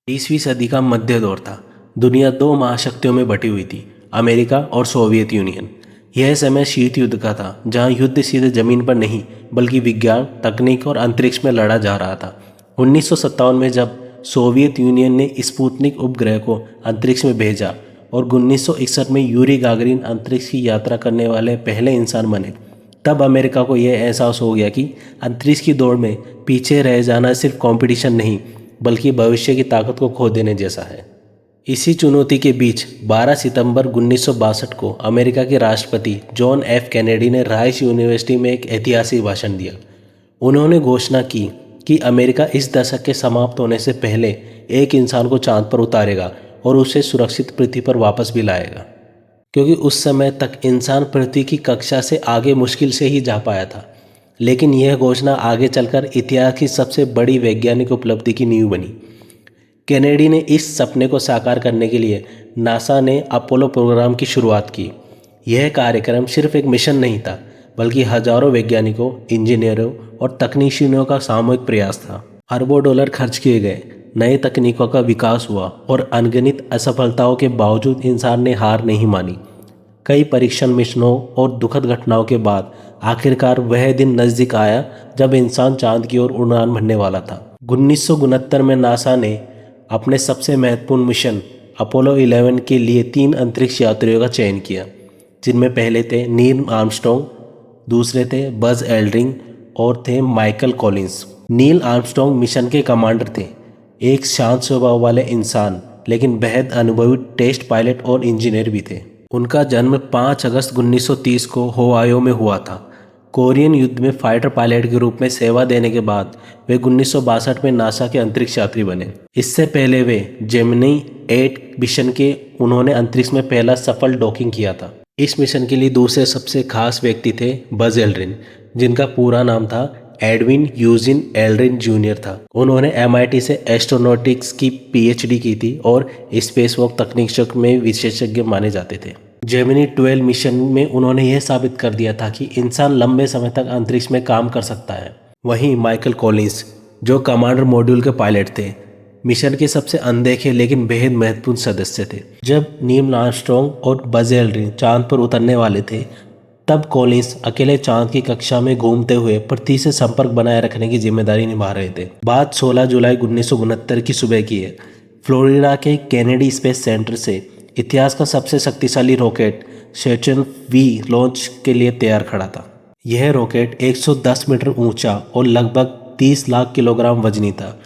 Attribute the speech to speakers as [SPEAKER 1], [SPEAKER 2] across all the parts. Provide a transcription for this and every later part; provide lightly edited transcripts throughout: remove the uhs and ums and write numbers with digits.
[SPEAKER 1] 20वीं सदी का मध्य दौर था। दुनिया दो महाशक्तियों में बटी हुई थी, अमेरिका और सोवियत यूनियन। यह समय शीत युद्ध का था, जहां युद्ध सीधे जमीन पर नहीं बल्कि विज्ञान, तकनीक और अंतरिक्ष में लड़ा जा रहा था। 1957 में जब सोवियत यूनियन ने स्पुतनिक उपग्रह को अंतरिक्ष में भेजा और 1961 में यूरी गागरिन अंतरिक्ष की यात्रा करने वाले पहले इंसान बने, तब अमेरिका को यह एहसास हो गया कि अंतरिक्ष की दौड़ में पीछे रह जाना सिर्फ कंपटीशन नहीं बल्कि भविष्य की ताकत को खो देने जैसा है। इसी चुनौती के बीच 12 सितंबर 1962 को अमेरिका के राष्ट्रपति जॉन एफ कैनेडी ने राइस यूनिवर्सिटी में एक ऐतिहासिक भाषण दिया। उन्होंने घोषणा की कि अमेरिका इस दशक के समाप्त होने से पहले एक इंसान को चांद पर उतारेगा और उसे सुरक्षित पृथ्वी पर वापस भी लाएगा, क्योंकि उस समय तक इंसान पृथ्वी की कक्षा से आगे मुश्किल से ही जा पाया था। लेकिन यह घोषणा आगे चलकर इतिहास की सबसे बड़ी वैज्ञानिक उपलब्धि की नींव बनी। कैनेडी ने इस सपने को साकार करने के लिए नासा ने अपोलो प्रोग्राम की शुरुआत की। यह कार्यक्रम सिर्फ एक मिशन नहीं था, बल्कि हजारों वैज्ञानिकों, इंजीनियरों और तकनीशियनों का सामूहिक प्रयास था। अरबों डॉलर खर्च किए गए, नए तकनीकों का विकास हुआ और अनगिनत असफलताओं के बावजूद इंसान ने हार नहीं मानी। कई परीक्षण मिशनों और दुखद घटनाओं के बाद आखिरकार वह दिन नज़दीक आया जब इंसान चांद की ओर उड़ान भरने वाला था। 1969 में नासा ने अपने सबसे महत्वपूर्ण मिशन अपोलो 11 के लिए 3 अंतरिक्ष यात्रियों का चयन किया, जिनमें पहले थे नील आर्मस्ट्रॉन्ग, दूसरे थे बज एल्ड्रिन और थे Michael Collins. Neil Armstrong mission के कमांडर थे, एक शांत स्वभाव वाले इंसान लेकिन बेहद अनुभवी टेस्ट पायलट और इंजीनियर भी थे। उनका जन्म 5 अगस्त 1930 को होवायो में हुआ था। कोरियन युद्ध में फाइटर पायलट के रूप में सेवा देने के बाद वे 1962 में नासा के अंतरिक्ष यात्री बने। इससे पहले वे जेमिनी 8 मिशन के उन्होंने अंतरिक्ष में पहला सफल डॉकिंग किया था। इस मिशन के लिए दूसरे सबसे खास व्यक्ति थे बज एल्ड्रिन, जिनका पूरा नाम था एडविन यूजिन एल्ड्रिन जूनियर था। उन्होंने MIT से एस्ट्रोनॉटिक्स की PhD की थी और स्पेसवॉक तकनीक में विशेषज्ञ माने जाते थे। जेमिनी 12 मिशन में उन्होंने यह साबित कर दिया था कि इंसान लंबे समय तक अंतरिक्ष में काम कर सकता है। वहीं माइकल कॉलिंस, जो कमांडर मॉड्यूल के पायलट थे, मिशन के सबसे अनदेखे लेकिन बेहद महत्वपूर्ण सदस्य थे। जब नील आर्मस्ट्रॉन्ग और बज एल्ड्रिन चांद पर उतरने वाले थे, तब कॉलिंस अकेले चांद की कक्षा में घूमते हुए पृथ्वी से संपर्क बनाए रखने की जिम्मेदारी निभा रहे थे। बात 16 जुलाई 1969 की सुबह की है। फ्लोरिडा के केनेडी स्पेस सेंटर से इतिहास का सबसे शक्तिशाली रॉकेट सैटर्न V लॉन्च के लिए तैयार खड़ा था। यह रॉकेट 110 मीटर ऊंचा और लगभग 30 लाख किलोग्राम वजनी था।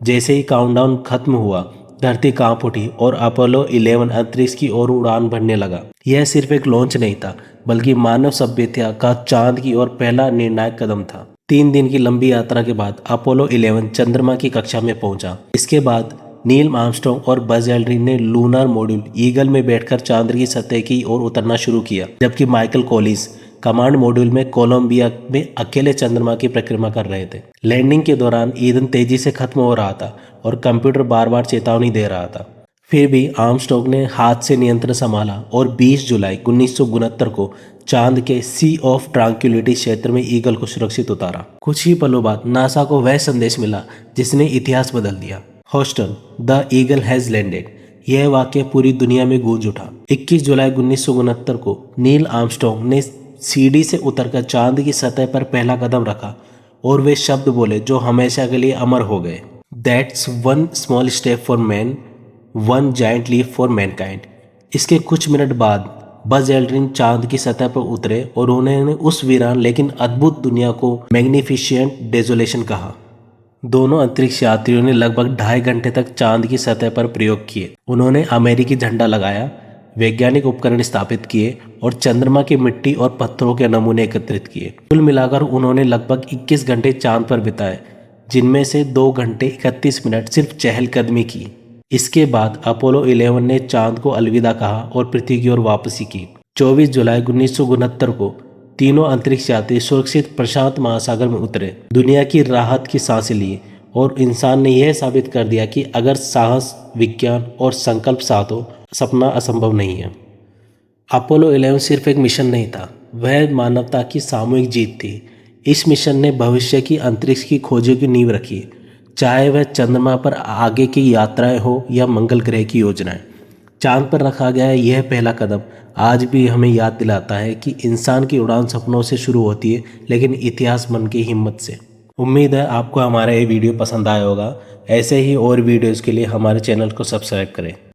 [SPEAKER 1] जैसे ही काउंटडाउन खत्म हुआ, धरती कांप उठी और अपोलो 11 अंतरिक्ष की ओर उड़ान भरने लगा। यह सिर्फ एक लॉन्च नहीं था, बल्कि मानव सभ्यता का चांद की ओर पहला निर्णायक कदम था। 3 दिन की लंबी यात्रा के बाद अपोलो 11 चंद्रमा की कक्षा में पहुंचा। इसके बाद नील आर्मस्ट्रॉन्ग और बज एल्ड्रिन ने लूनर मॉड्यूल ईगल में बैठकर चांद की सतह की ओर उतरना शुरू किया, जबकि माइकल कॉलिंस कमांड मॉड्यूल में कोलंबिया में अकेले चंद्रमा की परिक्रमा कर रहे थे। लैंडिंग के दौरान ईंधन तेजी से खत्म हो रहा था और कंप्यूटर बार बार चेतावनी दे रहा था। फिर भी आर्मस्ट्रॉन्ग ने हाथ से नियंत्रण संभाला और 20 जुलाई 1969 को चांद के सी ऑफ ट्रांक्विलिटी क्षेत्र में ईगल को सुरक्षित उतारा। कुछ ही पलों बाद नासा को वह संदेश मिला जिसने इतिहास बदल दिया। Houston, the eagle has landed. यह वाक्य पूरी दुनिया में गूंज उठा। 21 जुलाई 1969 को नील आर्मस्ट्रॉन्ग ने सीढ़ी से उतरकर चांद की सतह पर पहला कदम रखा और वे शब्द बोले जो हमेशा के लिए अमर हो गए। That's one small step for man, one giant leap for mankind. इसके कुछ मिनट बाद बज एल्ड्रिन चांद की सतह पर उतरे और उन्होंने उस वीरान लेकिन अद्भुत दुनिया को मैग्निफिशिएंट डेजोलेशन कहा। दोनों अंतरिक्ष यात्रियों ने लगभग 2.5 घंटे तक चांद की सतह पर प्रयोग किए। उन्होंने अमेरिकी झंडा लगाया, वैज्ञानिक उपकरण स्थापित किए और चंद्रमा की मिट्टी और पत्थरों के नमूने एकत्रित किए। कुल मिलाकर उन्होंने लगभग 21 घंटे चांद पर बिताए, जिनमें से 2 घंटे 31 मिनट सिर्फ चहलकदमी की। इसके बाद अपोलो 11 ने चांद को अलविदा कहा और पृथ्वी की ओर वापसी की। 24 जुलाई 1969 को तीनों अंतरिक्ष यात्री सुरक्षित प्रशांत महासागर में उतरे, दुनिया की राहत की सांसें लिए और इंसान ने यह साबित कर दिया कि अगर साहस, विज्ञान और संकल्प साथ हो, सपना असंभव नहीं है। अपोलो 11 सिर्फ एक मिशन नहीं था, वह मानवता की सामूहिक जीत थी। इस मिशन ने भविष्य की अंतरिक्ष की खोजों की नींव रखी, चाहे वह चंद्रमा पर आगे की यात्राएं हो या मंगल ग्रह की योजनाएं। चांद पर रखा गया यह पहला कदम आज भी हमें याद दिलाता है कि इंसान की उड़ान सपनों से शुरू होती है, लेकिन इतिहास मन की हिम्मत से। उम्मीद है आपको हमारा ये वीडियो पसंद आया होगा। ऐसे ही और वीडियोज़ के लिए हमारे चैनल को सब्सक्राइब करें।